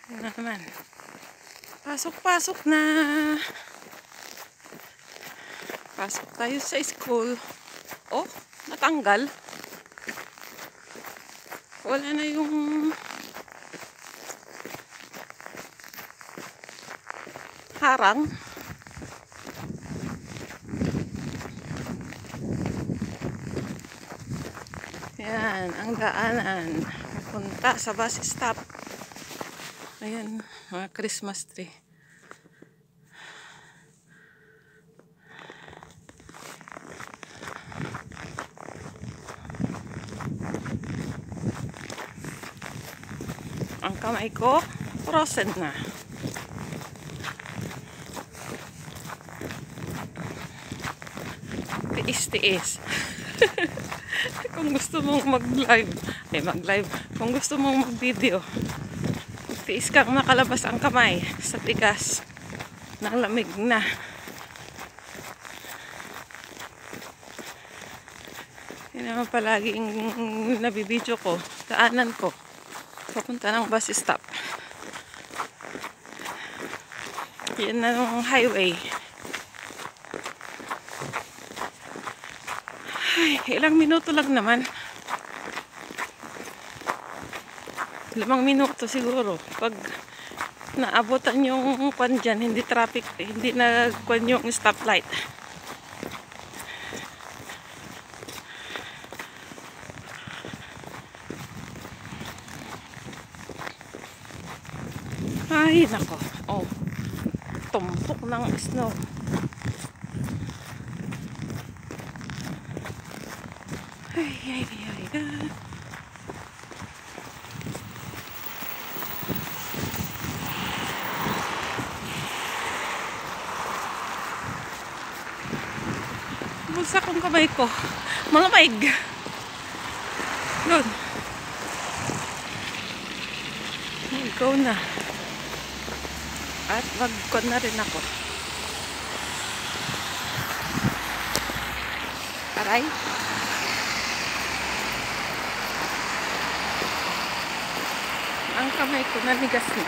Yun na naman. Pasok-pasok na. Pasok tayo sa school. Oh, natanggal. Wala na yung harang. Yan, ang daanan. Papunta sa bus stop. Ayan, mga Christmas tree. Ang kamay ko, frozen na. Tiis-tiis. Kung gusto mong mag-live, kung gusto mong mag-video, tiis kang nakalabas ang kamay sa tigas ng lamig na. Yan naman palaging nabibidyo ko, daanan ko papunta ng bus stop. Yan na ng highway. Ay, ilang minuto lang naman. 5 minuto siguro. Pag naabutan yung kwan dyan, hindi traffic, hindi na kwan yung stoplight. Ay, nako. Oh, tumpok ng snow. Ay. Bulsa kong kamay ko. Malamig. Doon. Ikaw na. At mag-con na rin ako. Aray. Ang kamay ko nanigas na.